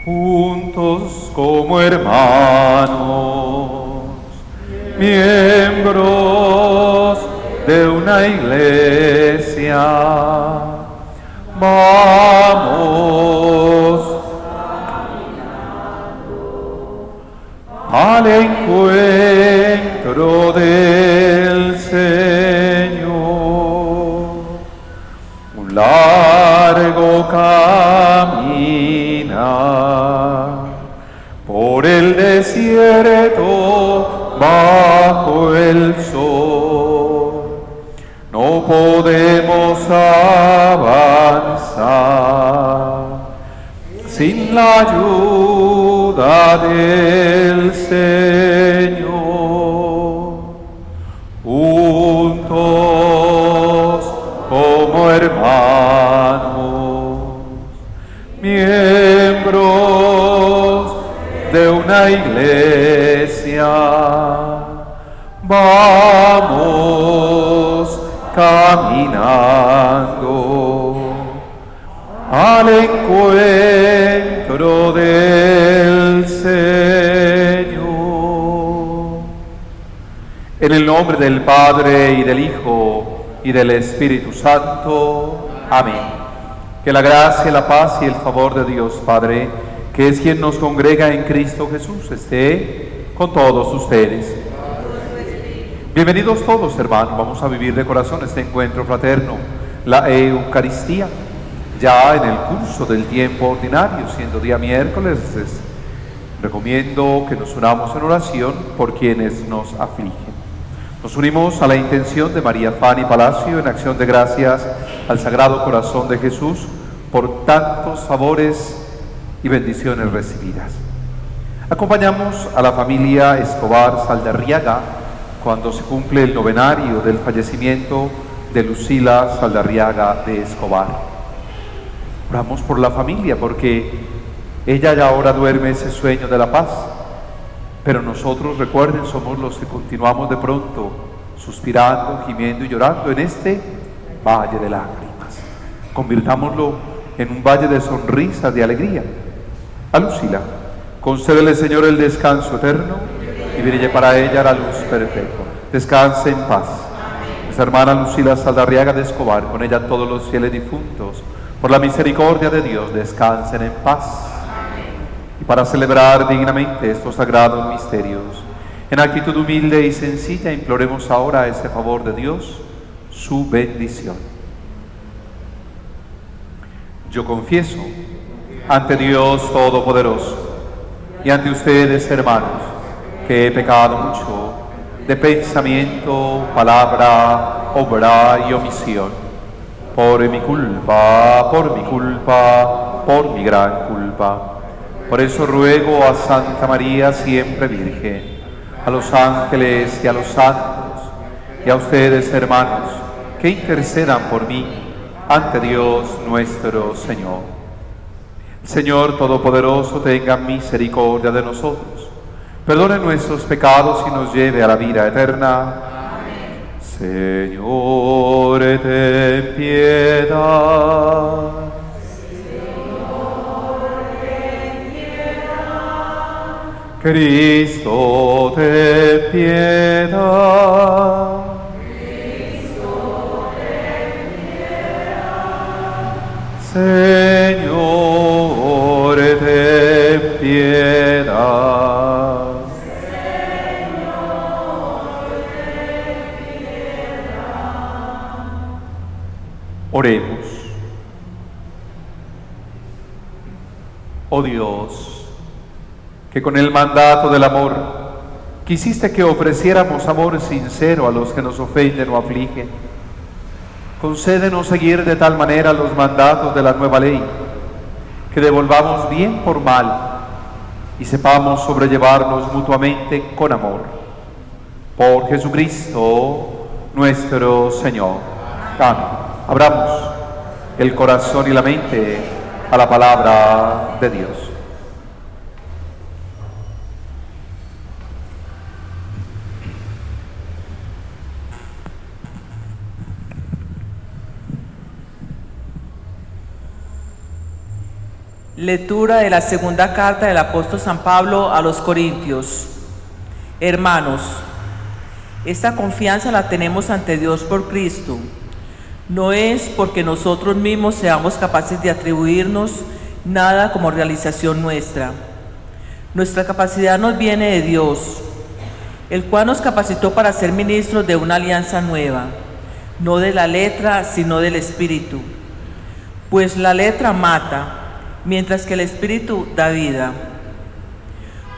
juntos como hermanos, miembros de una iglesia, vamos al encuentro del Señor. Un largo camino por el desierto bajo el sol. No podemos avanzar sin la ayuda del Señor. Juntos como hermanos, miembros de una iglesia, vamos caminando al encuentro del Señor. En el nombre del Padre, y del Hijo, y del Espíritu Santo. Amén. Que la gracia, la paz y el favor de Dios Padre, que es quien nos congrega en Cristo Jesús, esté con todos ustedes. Bienvenidos todos, hermanos. Vamos a vivir de corazón este encuentro fraterno, la Eucaristía, ya en el curso del tiempo ordinario, siendo día miércoles. Les recomiendo que nos unamos en oración por quienes nos afligen. Nos unimos a la intención de María Fanny Palacio en acción de gracias al Sagrado Corazón de Jesús por tantos favores y bendiciones recibidas. Acompañamos a la familia Escobar Saldarriaga cuando se cumple el novenario del fallecimiento de Lucila Saldarriaga de Escobar. Oramos por la familia porque ella ya ahora duerme ese sueño de la paz, pero nosotros, recuerden, somos los que continuamos de pronto suspirando, gimiendo y llorando en este valle de lágrimas. Convirtámoslo en un valle de sonrisas, de alegría. A Lucila, concédele, Señor, el descanso eterno y brille para ella la luz perpetua. Descanse en paz. Nuestra hermana Lucila Saldarriaga de Escobar, con ella todos los fieles difuntos, por la misericordia de Dios, descansen en paz. Y para celebrar dignamente estos sagrados misterios, en actitud humilde y sencilla, imploremos ahora ese favor de Dios, su bendición. Yo confieso ante Dios Todopoderoso y ante ustedes, hermanos, que he pecado mucho de pensamiento, palabra, obra y omisión, por mi culpa, por mi gran culpa. Por eso ruego a Santa María, siempre Virgen, a los ángeles y a los santos, y a ustedes, hermanos, que intercedan por mí ante Dios nuestro Señor. El Señor Todopoderoso tenga misericordia de nosotros, perdone nuestros pecados y nos lleve a la vida eterna. Amén. Señor, ten piedad. Cristo, ten piedad. Cristo, ten piedad. Señor, ten piedad. Señor, ten piedad. Oremos. Oh Dios, que con el mandato del amor quisiste que ofreciéramos amor sincero a los que nos ofenden o afligen. Concédenos seguir de tal manera los mandatos de la nueva ley, que devolvamos bien por mal y sepamos sobrellevarnos mutuamente con amor. Por Jesucristo nuestro Señor. Amén. Abramos el corazón y la mente a la palabra de Dios. Lectura de la segunda carta del apóstol San Pablo a los Corintios. Hermanos, esta confianza la tenemos ante Dios por Cristo. No es porque nosotros mismos seamos capaces de atribuirnos nada como realización nuestra. Nuestra capacidad nos viene de Dios, el cual nos capacitó para ser ministros de una alianza nueva, no de la letra, sino del Espíritu. Pues la letra mata, mientras que el Espíritu da vida.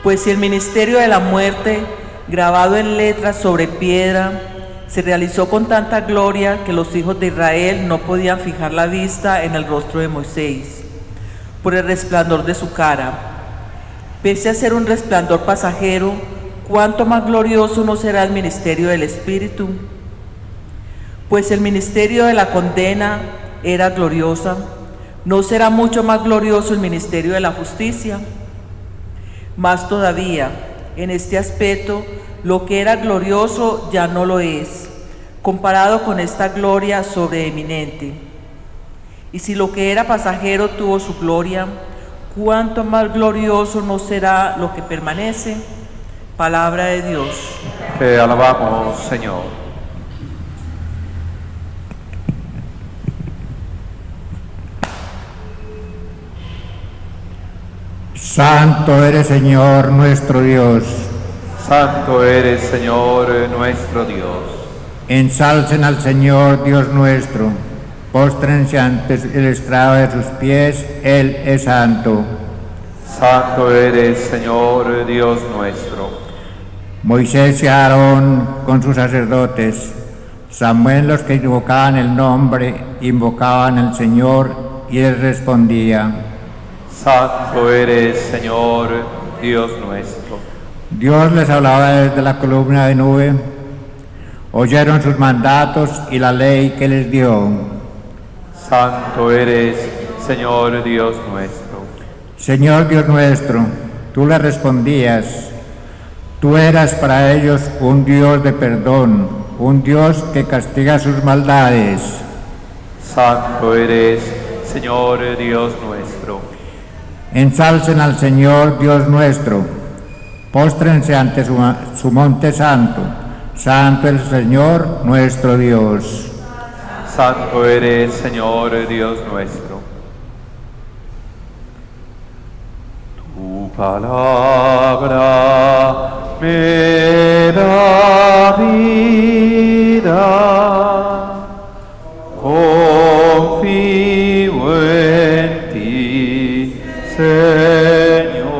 Pues si el ministerio de la muerte, grabado en letras sobre piedra, se realizó con tanta gloria que los hijos de Israel no podían fijar la vista en el rostro de Moisés, por el resplandor de su cara. Pese a ser un resplandor pasajero, ¿cuánto más glorioso no será el ministerio del Espíritu? Pues el ministerio de la condena era gloriosa, ¿no será mucho más glorioso el ministerio de la justicia? Más todavía, en este aspecto, lo que era glorioso ya no lo es, comparado con esta gloria sobreeminente. Y si lo que era pasajero tuvo su gloria, ¿cuánto más glorioso no será lo que permanece? Palabra de Dios. Te alabamos, Señor. Santo eres, Señor, nuestro Dios. Santo eres, Señor, nuestro Dios. Ensalcen al Señor, Dios nuestro. Póstrense ante el estrado de sus pies, Él es santo. Santo eres, Señor, Dios nuestro. Moisés y Aarón con sus sacerdotes, Samuel los que invocaban el nombre, invocaban al Señor y Él respondía. Santo eres, Señor, Dios nuestro. Dios les hablaba desde la columna de nube, oyeron sus mandatos y la ley que les dio. Santo eres, Señor, Dios nuestro. Señor Dios nuestro, tú le respondías, tú eras para ellos un Dios de perdón, un Dios que castiga sus maldades. Santo eres, Señor, Dios nuestro. Ensalcen al Señor Dios nuestro, póstrense ante su monte santo. Santo el Señor nuestro Dios. Santo eres, Señor, Dios nuestro. Tu palabra me da vida, confío en ti, Señor.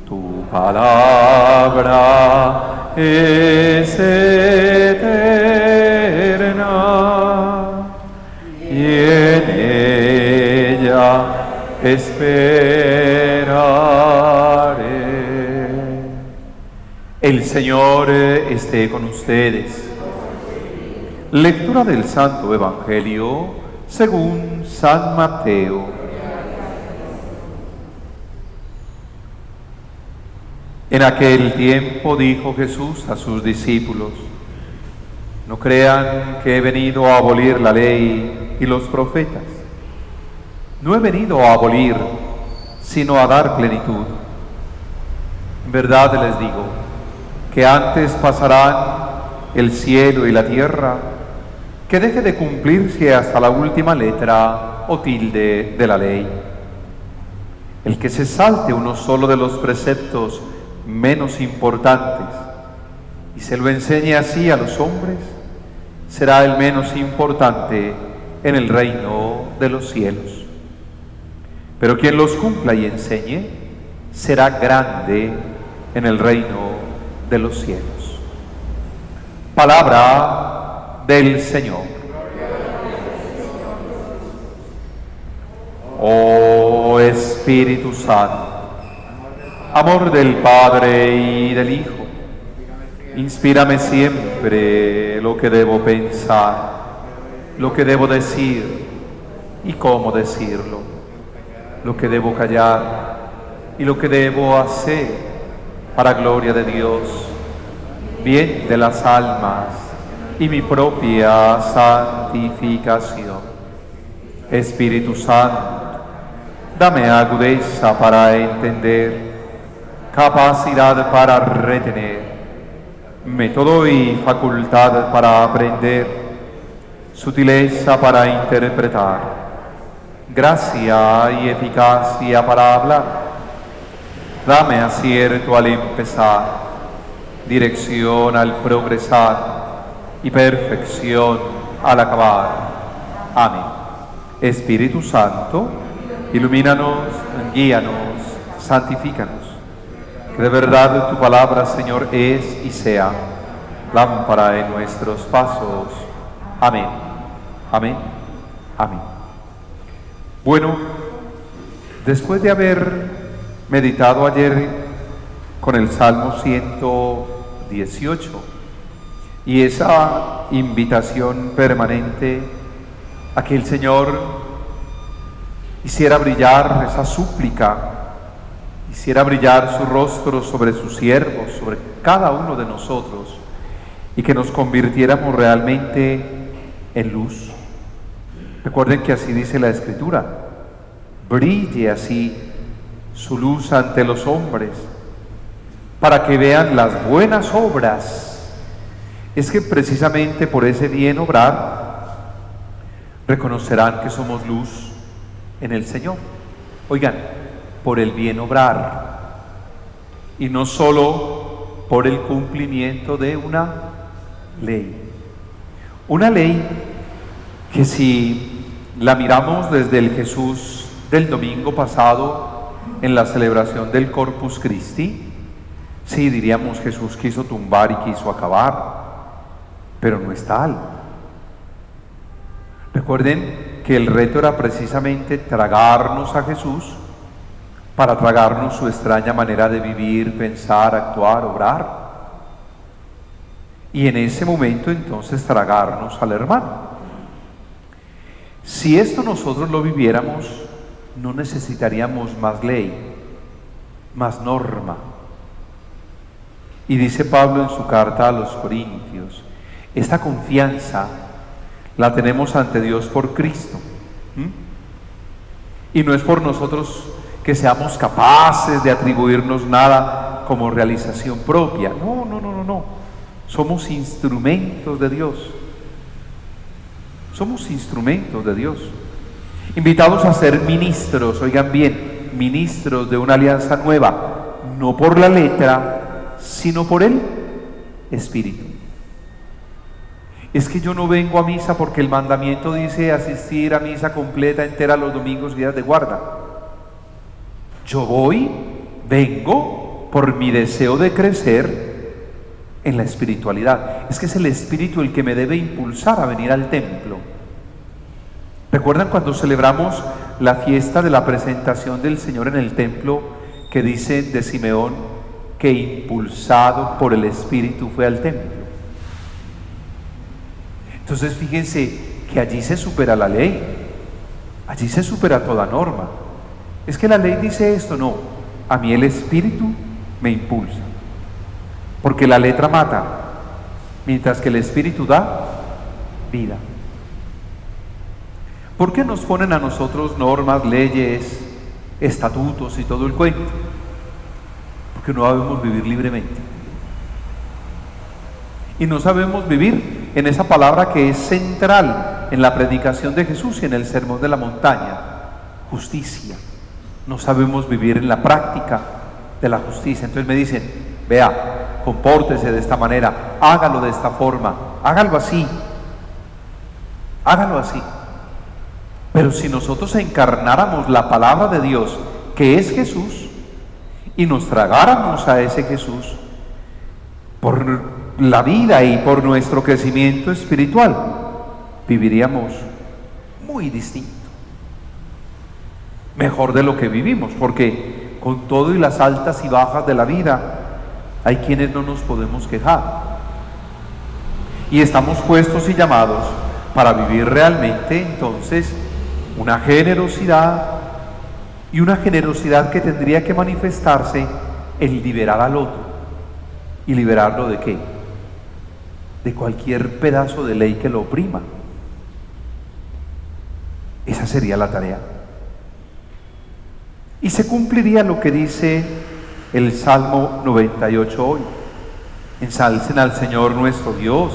Tu palabra es eterna y en ella esperaré. El Señor esté con ustedes. Lectura del Santo Evangelio según San Mateo. En aquel tiempo dijo Jesús a sus discípulos: no crean que he venido a abolir la ley y los profetas. No he venido a abolir, sino a dar plenitud. En verdad les digo que antes pasarán el cielo y la tierra que deje de cumplirse hasta la última letra o tilde de la ley. El que se salte uno solo de los preceptos menos importantes y se lo enseñe así a los hombres, será el menos importante en el reino de los cielos. Pero quien los cumpla y enseñe, será grande en el reino de los cielos. Palabra del Señor. Oh Espíritu Santo, amor del Padre y del Hijo, inspírame siempre lo que debo pensar, lo que debo decir y cómo decirlo, lo que debo callar y lo que debo hacer para gloria de Dios, bien de las almas y mi propia santificación. Espíritu Santo, Dame agudeza para entender, capacidad para retener, método y facultad para aprender, sutileza para interpretar, gracia y eficacia para hablar. Dame acierto al empezar, dirección al progresar y perfección al acabar. Amén. Espíritu Santo, ilumínanos, guíanos, santifícanos. Que de verdad tu palabra, Señor, es y sea lámpara en nuestros pasos. Amén, amén, amén. Bueno, después de haber meditado ayer con el Salmo 118 y esa invitación permanente a que el Señor hiciera brillar esa súplica, hiciera brillar su rostro sobre sus siervos, sobre cada uno de nosotros, y que nos convirtiéramos realmente en luz. Recuerden que así dice la Escritura: brille así su luz ante los hombres, para que vean las buenas obras. Es que precisamente por ese bien obrar, reconocerán que somos luz en el Señor. Oigan, por el bien obrar, y no solo por el cumplimiento de una ley. Una ley que, si la miramos desde el Jesús del domingo pasado en la celebración del Corpus Christi, sí diríamos Jesús quiso tumbar y quiso acabar, pero no es tal. Recuerden que el reto era precisamente tragarnos a Jesús para tragarnos su extraña manera de vivir, pensar, actuar, obrar. Y en ese momento entonces tragarnos al hermano. Si esto nosotros lo viviéramos, no necesitaríamos más ley, más norma. Y dice Pablo en su carta a los Corintios, esta confianza la tenemos ante Dios por Cristo. Y no es por nosotros que seamos capaces de atribuirnos nada como realización propia. No. Somos instrumentos de Dios. Somos instrumentos de Dios. Invitados a ser ministros, oigan bien, ministros de una alianza nueva, no por la letra, sino por el Espíritu. Es que yo no vengo a misa porque el mandamiento dice asistir a misa completa, entera, los domingos, días de guarda. Yo vengo por mi deseo de crecer en la espiritualidad. Es que es el Espíritu el que me debe impulsar a venir al templo. ¿Recuerdan cuando celebramos la fiesta de la presentación del Señor en el templo, que dice de Simeón que impulsado por el Espíritu fue al templo? Entonces fíjense que allí se supera la ley, allí se supera toda norma. Es que la ley dice esto, no, a mí el Espíritu me impulsa, porque la letra mata, mientras que el Espíritu da vida. ¿Por qué nos ponen a nosotros normas, leyes, estatutos y todo el cuento? Porque no sabemos vivir libremente. Y no sabemos vivir en esa palabra que es central en la predicación de Jesús y en el Sermón de la Montaña: justicia. No sabemos vivir en la práctica de la justicia. Entonces me dicen, vea, compórtese de esta manera, hágalo de esta forma, hágalo así, hágalo así. Pero si nosotros encarnáramos la palabra de Dios, que es Jesús, y nos tragáramos a ese Jesús por la vida y por nuestro crecimiento espiritual, viviríamos muy distinto, mejor de lo que vivimos, porque con todo y las altas y bajas de la vida, hay quienes no nos podemos quejar, y estamos puestos y llamados para vivir realmente entonces una generosidad, y una generosidad que tendría que manifestarse en liberar al otro. ¿Y liberarlo de qué? De cualquier pedazo de ley que lo oprima. Esa sería la tarea. Y se cumpliría lo que dice el Salmo 98 hoy. Ensalcen al Señor nuestro Dios,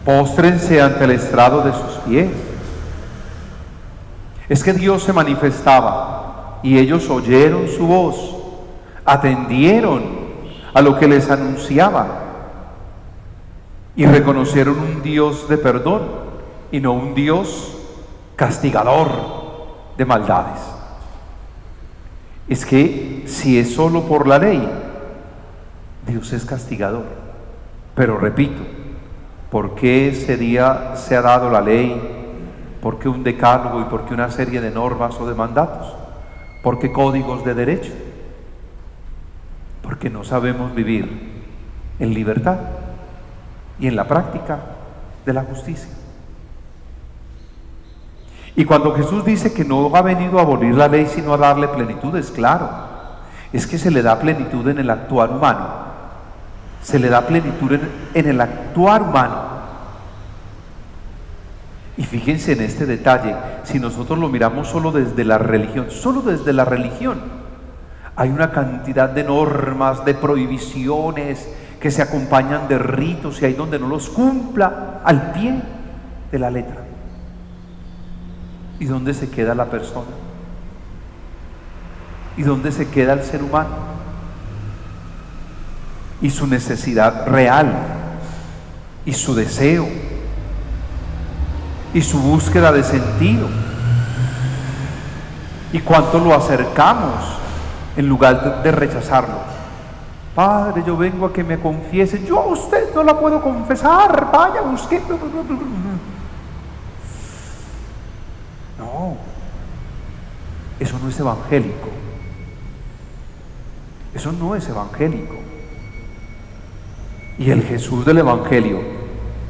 póstrense ante el estrado de sus pies. Es que Dios se manifestaba y ellos oyeron su voz, atendieron a lo que les anunciaba y reconocieron un Dios de perdón y no un Dios castigador de maldades. Es que si es solo por la ley, Dios es castigador. Pero repito, ¿por qué se ha dado la ley? ¿Por qué un decálogo y por qué una serie de normas o de mandatos? ¿Por qué códigos de derecho? Porque no sabemos vivir en libertad y en la práctica de la justicia. Y cuando Jesús dice que no ha venido a abolir la ley sino a darle plenitud, es claro, es que se le da plenitud en el actuar humano, se le da plenitud en el actuar humano. Y fíjense en este detalle, si nosotros lo miramos solo desde la religión, hay una cantidad de normas, de prohibiciones que se acompañan de ritos y hay donde no los cumpla al pie de la letra. ¿Y dónde se queda la persona? ¿Y dónde se queda el ser humano? Y su necesidad real, y su deseo, y su búsqueda de sentido. ¿Y cuánto lo acercamos en lugar de rechazarlo? Padre, yo vengo a que me confiese. Yo a usted no la puedo confesar. Vaya, busque. No, eso no es evangélico. Eso no es evangélico. Y el Jesús del Evangelio,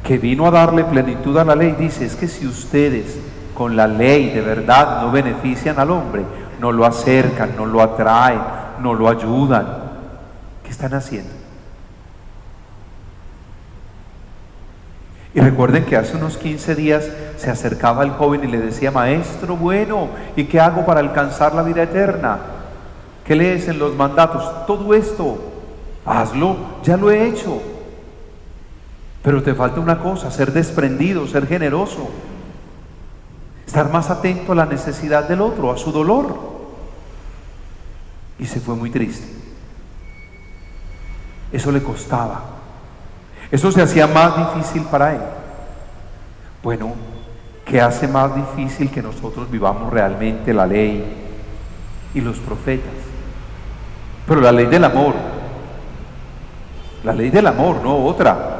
que vino a darle plenitud a la ley, dice, es que si ustedes con la ley de verdad no benefician al hombre, no lo acercan, no lo atraen, no lo ayudan, ¿qué están haciendo? Y recuerden que hace unos 15 días se acercaba el joven y le decía, maestro, bueno, ¿y qué hago para alcanzar la vida eterna? ¿Qué lees en los mandatos? Todo esto, hazlo, ya lo he hecho. Pero te falta una cosa, ser desprendido, ser generoso, estar más atento a la necesidad del otro, a su dolor. Y se fue muy triste. Eso le costaba. Eso se hacía más difícil para él. Bueno, ¿qué hace más difícil que nosotros vivamos realmente la ley y los profetas? Pero la ley del amor, no otra.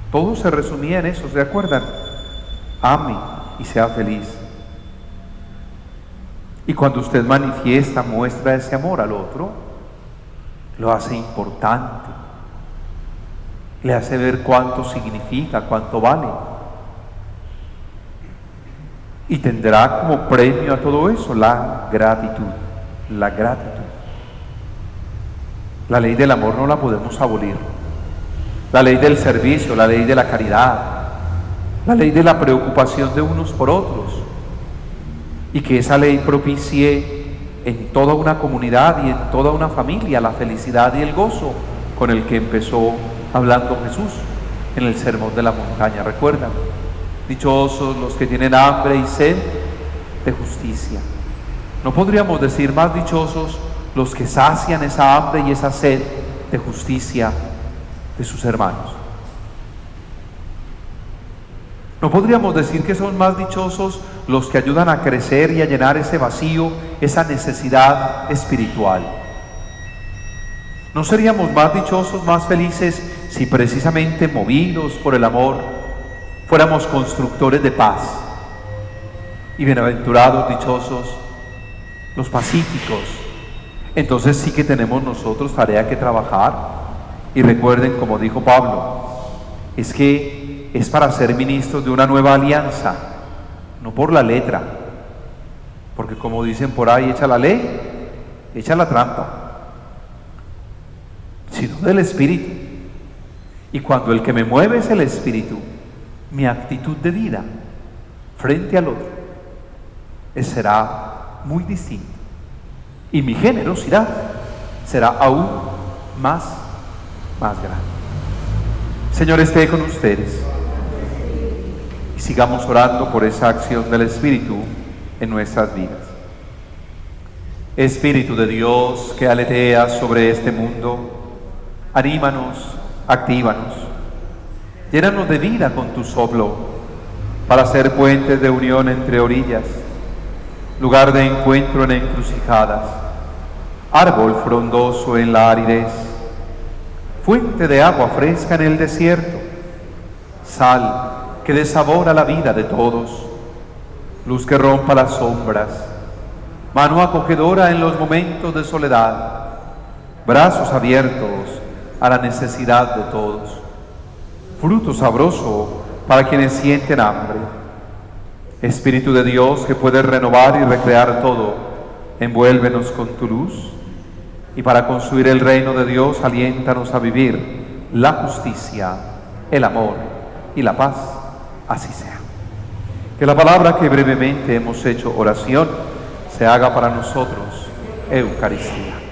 Todo se resumía en eso, ¿se acuerdan? Ame y sea feliz. Y cuando usted muestra ese amor al otro, lo hace importante, le hace ver cuánto significa, cuánto vale. Y tendrá como premio a todo eso la gratitud. La gratitud. La ley del amor no la podemos abolir. La ley del servicio, la ley de la caridad, la ley de la preocupación de unos por otros, y que esa ley propicie en toda una comunidad y en toda una familia la felicidad y el gozo con el que empezó hablando Jesús en el Sermón de la Montaña. ¿Recuerdan? Dichosos los que tienen hambre y sed de justicia. No podríamos decir más dichosos los que sacian esa hambre y esa sed de justicia de sus hermanos. No podríamos decir que son más dichosos los que ayudan a crecer y a llenar ese vacío, esa necesidad espiritual. ¿No seríamos más dichosos, más felices, si precisamente movidos por el amor fuéramos constructores de paz? Y bienaventurados, dichosos, los pacíficos. Entonces sí que tenemos nosotros tarea que trabajar. Y recuerden, como dijo Pablo, es que es para ser ministros de una nueva alianza, no por la letra, porque como dicen por ahí, echa la ley, echa la trampa, sino del Espíritu. Y cuando el que me mueve es el Espíritu, mi actitud de vida frente al otro será muy distinto. Y mi generosidad será aún más grande. Señor, esté con ustedes. Y sigamos orando por esa acción del Espíritu en nuestras vidas. Espíritu de Dios que aleteas sobre este mundo, anímanos, actívanos, llénanos de vida con tu soplo para ser puentes de unión entre orillas, lugar de encuentro en encrucijadas, árbol frondoso en la aridez, fuente de agua fresca en el desierto, sal que desabora la vida de todos, luz que rompa las sombras, mano acogedora en los momentos de soledad, brazos abiertos a la necesidad de todos, fruto sabroso para quienes sienten hambre. Espíritu de Dios que puede renovar y recrear todo, envuélvenos con tu luz y para construir el reino de Dios aliéntanos a vivir la justicia, el amor y la paz. Así sea. Que la palabra que brevemente hemos hecho oración se haga para nosotros Eucaristía.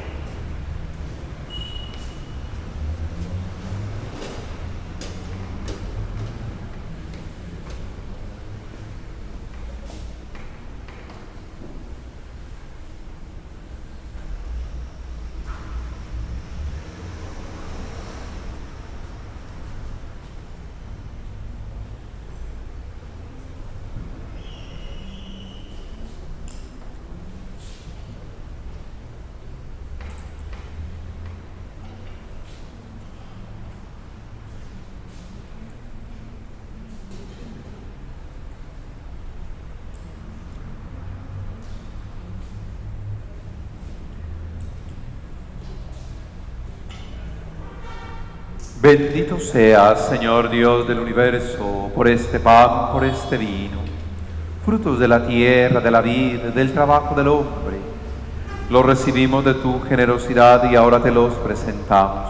Bendito seas, Señor Dios del universo, por este pan, por este vino, frutos de la tierra, de la vida, del trabajo del hombre. Los recibimos de tu generosidad y ahora te los presentamos.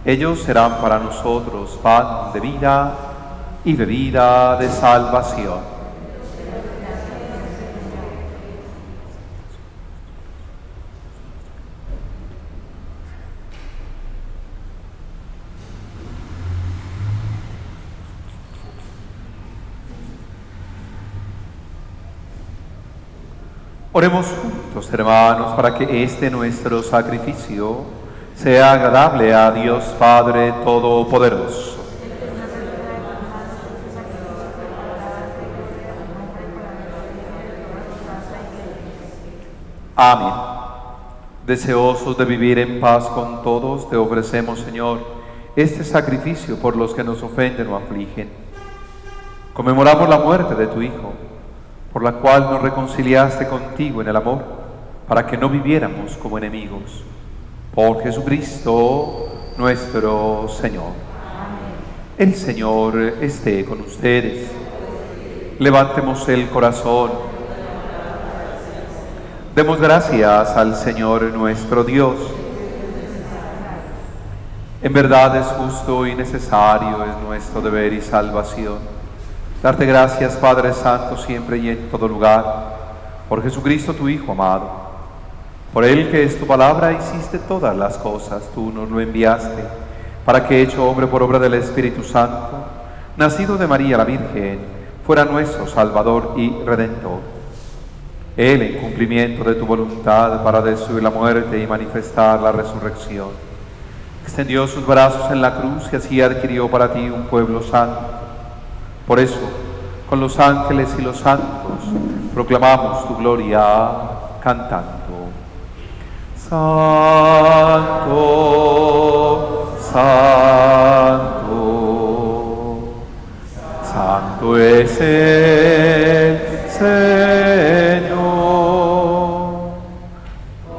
Ellos serán para nosotros pan de vida y bebida de salvación. Oremos juntos, hermanos, para que este nuestro sacrificio sea agradable a Dios Padre Todopoderoso. Amén. Deseosos de vivir en paz con todos, te ofrecemos, Señor, este sacrificio por los que nos ofenden o afligen. Conmemoramos la muerte de tu Hijo, por la cual nos reconciliaste contigo en el amor, para que no viviéramos como enemigos. Por Jesucristo nuestro Señor. El Señor esté con ustedes. Levantemos el corazón. Demos gracias al Señor nuestro Dios. En verdad es justo y necesario, es nuestro deber y salvación darte gracias, Padre Santo, siempre y en todo lugar, por Jesucristo tu Hijo amado. Por Él, que es tu palabra, hiciste todas las cosas, tú nos lo enviaste, para que, hecho hombre por obra del Espíritu Santo, nacido de María la Virgen, fuera nuestro Salvador y Redentor. Él, en cumplimiento de tu voluntad, para destruir la muerte y manifestar la resurrección, extendió sus brazos en la cruz y así adquirió para ti un pueblo santo. Por eso, con los ángeles y los santos, proclamamos tu gloria cantando. Santo, santo, santo es el Señor.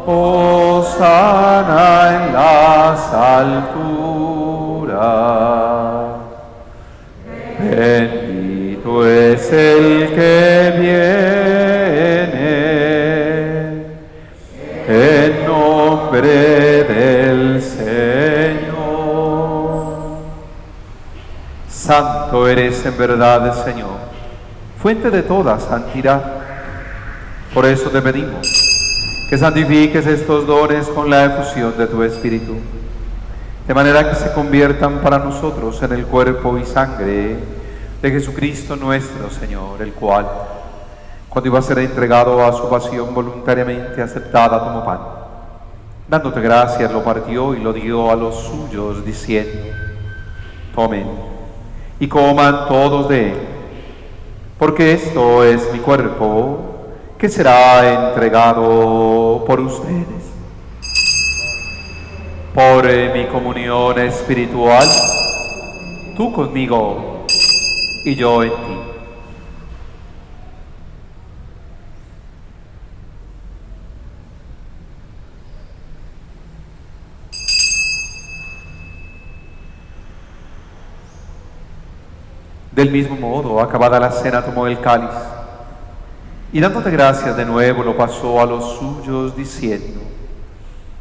Hosana en las alturas. Bendito es el que viene en nombre del Señor. Santo eres en verdad, Señor, fuente de toda santidad. Por eso te pedimos que santifiques estos dones con la efusión de tu Espíritu, de manera que se conviertan para nosotros en el cuerpo y sangre de Jesucristo nuestro Señor, el cual, cuando iba a ser entregado a su pasión voluntariamente aceptada, tomó pan. Dándote gracias, lo partió y lo dio a los suyos, diciendo: tomen y coman todos de él, porque esto es mi cuerpo, que será entregado por ustedes. Por mi comunión espiritual, tú conmigo y yo en ti. Del mismo modo, acabada la cena, tomó el cáliz y dándote gracias de nuevo lo pasó a los suyos, diciendo: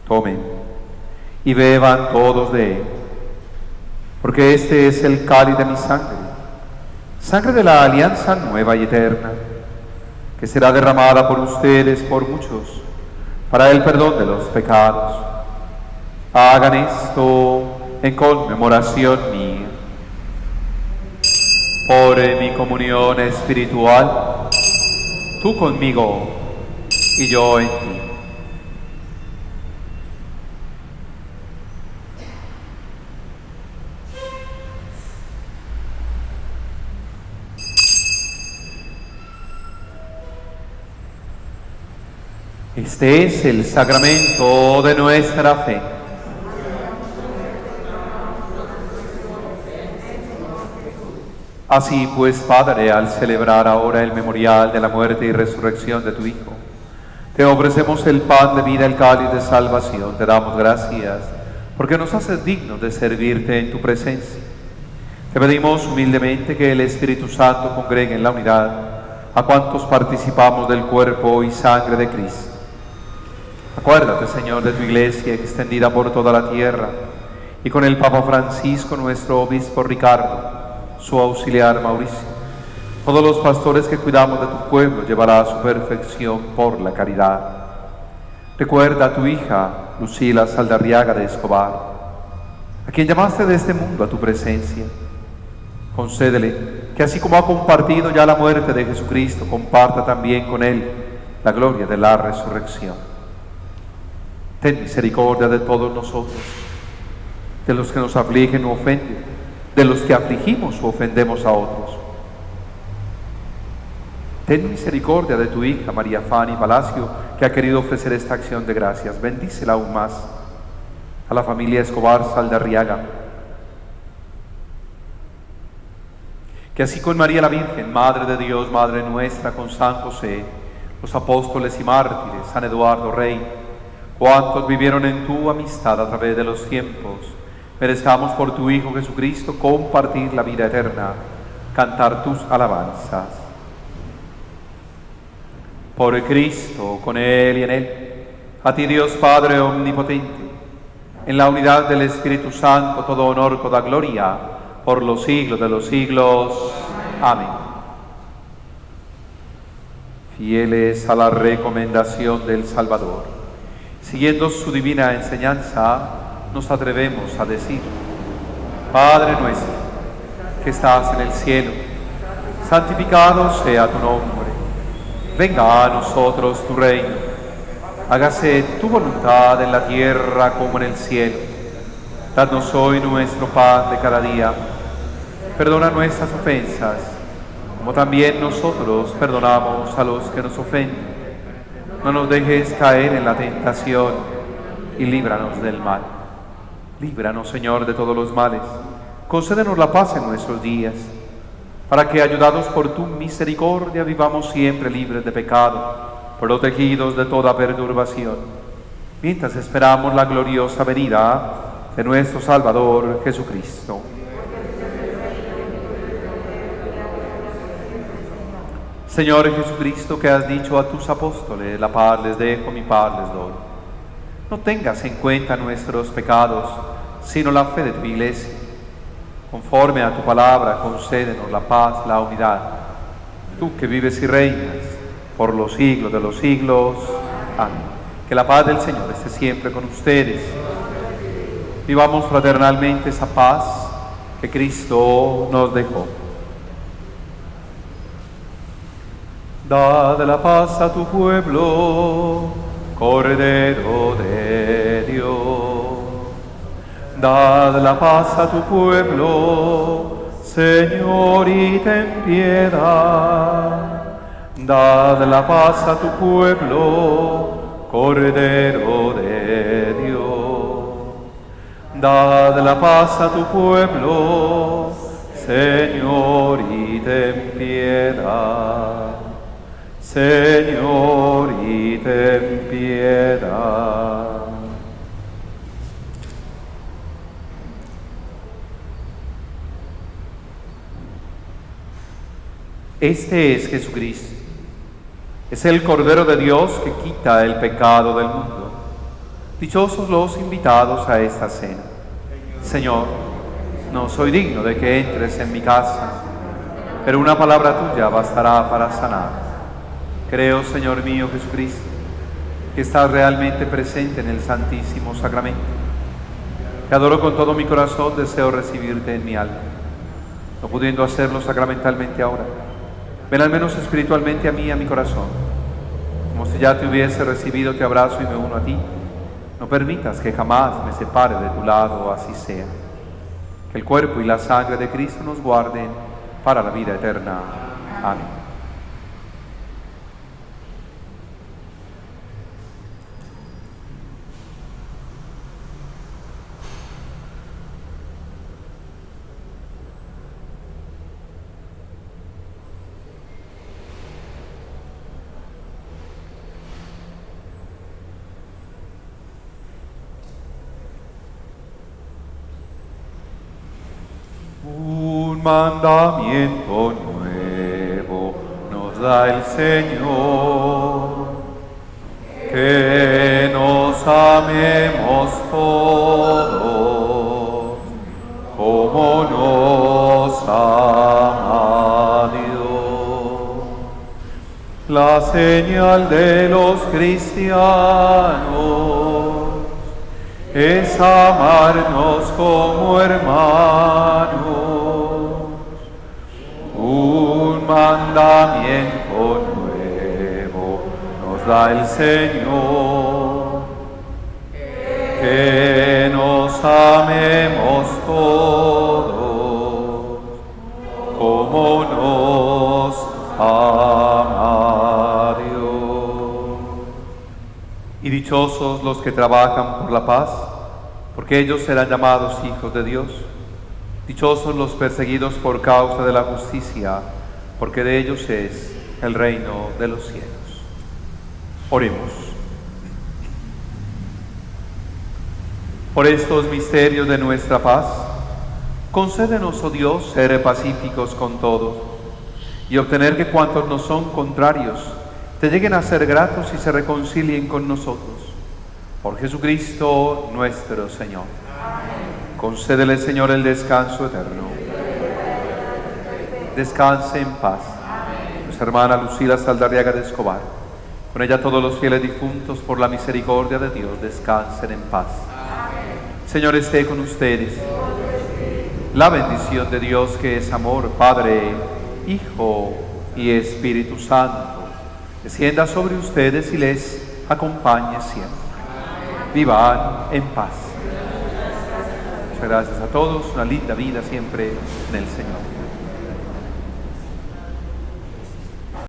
tomen y beban todos de él, porque este es el cáliz de mi sangre, sangre de la alianza nueva y eterna, que será derramada por ustedes por muchos, para el perdón de los pecados. Hagan esto en conmemoración mía. Por mi comunión espiritual, tú conmigo y yo en ti. Este es el sacramento de nuestra fe. Así pues, Padre, al celebrar ahora el memorial de la muerte y resurrección de tu Hijo, te ofrecemos el pan de vida, el cáliz de salvación. Te damos gracias porque nos haces dignos de servirte en tu presencia. Te pedimos humildemente que el Espíritu Santo congregue en la unidad a cuantos participamos del cuerpo y sangre de Cristo. Acuérdate, Señor, de tu Iglesia extendida por toda la tierra, y con el Papa Francisco, nuestro obispo Ricardo, su auxiliar Mauricio, todos los pastores que cuidamos de tu pueblo, llevará a su perfección por la caridad. Recuerda a tu hija Lucila Saldarriaga de Escobar, a quien llamaste de este mundo a tu presencia. Concédele que así como ha compartido ya la muerte de Jesucristo, comparta también con él la gloria de la resurrección. Ten misericordia de todos nosotros, de los que nos afligen o ofenden, de los que afligimos o ofendemos a otros. Ten misericordia de tu hija María Fanny Palacio, que ha querido ofrecer esta acción de gracias. Bendícela aún más. A la familia Escobar Saldarriaga, que así con María la Virgen, Madre de Dios, Madre nuestra, con San José, los apóstoles y mártires, San Eduardo Rey, cuantos vivieron en tu amistad a través de los tiempos, merezcamos por tu Hijo Jesucristo compartir la vida eterna, cantar tus alabanzas. Por Cristo, con Él y en Él, a ti Dios Padre omnipotente, en la unidad del Espíritu Santo, todo honor, toda gloria, por los siglos de los siglos. Amén. Fieles a la recomendación del Salvador, siguiendo su divina enseñanza, nos atrevemos a decir: Padre nuestro, que estás en el cielo, santificado sea tu nombre. Venga a nosotros tu reino. Hágase tu voluntad en la tierra como en el cielo. Danos hoy nuestro pan de cada día. Perdona nuestras ofensas, como también nosotros perdonamos a los que nos ofenden. No nos dejes caer en la tentación y líbranos del mal. Líbranos, Señor, de todos los males. Concédenos la paz en nuestros días, para que, ayudados por tu misericordia, vivamos siempre libres de pecado, protegidos de toda perturbación, mientras esperamos la gloriosa venida de nuestro Salvador Jesucristo. Señor Jesucristo, que has dicho a tus apóstoles: la paz les dejo, mi paz les doy. No tengas en cuenta nuestros pecados, sino la fe de tu Iglesia. Conforme a tu palabra, concédenos la paz, la unidad. Tú que vives y reinas por los siglos de los siglos. Amén. Que la paz del Señor esté siempre con ustedes. Vivamos fraternalmente esa paz que Cristo nos dejó. Dad la paz a tu pueblo, Cordero de Dios. Dad la paz a tu pueblo, Señor, y ten piedad. Dad la paz a tu pueblo, Cordero de Dios. Dad la paz a tu pueblo, Señor, y ten piedad. Señor, y ten piedad. Este es Jesucristo. Es el Cordero de Dios que quita el pecado del mundo. Dichosos los invitados a esta cena. Señor, no soy digno de que entres en mi casa, pero una palabra tuya bastará para sanar. Creo, Señor mío Jesucristo, que estás realmente presente en el Santísimo Sacramento. Te adoro con todo mi corazón, deseo recibirte en mi alma. No pudiendo hacerlo sacramentalmente ahora, ven al menos espiritualmente a mí y a mi corazón. Como si ya te hubiese recibido, te abrazo y me uno a ti. No permitas que jamás me separe de tu lado, así sea. Que el cuerpo y la sangre de Cristo nos guarden para la vida eterna. Amén. Un mandamiento nuevo nos da el Señor, que nos amemos todos como nos ama Dios. La señal de los cristianos es amarnos como hermanos. Un mandamiento nuevo nos da el Señor, que nos amemos todos como nos ama Dios. Y dichosos los que trabajan por la paz, porque ellos serán llamados hijos de Dios. Dichosos los perseguidos por causa de la justicia, porque de ellos es el reino de los cielos. Oremos. Por estos misterios de nuestra paz, concédenos, oh Dios, ser pacíficos con todos y obtener que cuantos nos son contrarios te lleguen a ser gratos y se reconcilien con nosotros. Por Jesucristo nuestro Señor. Amén. Concédele, Señor, el descanso eterno. Descanse en paz. Amén. Nuestra hermana Lucila Saldarriaga de Escobar, con ella todos los fieles difuntos, por la misericordia de Dios, descansen en paz. Amén. Señor, esté con ustedes. La bendición de Dios, que es amor, Padre, Hijo y Espíritu Santo, descienda sobre ustedes y les acompañe siempre. Vivan en paz. Muchas gracias a todos. Una linda vida siempre en el Señor.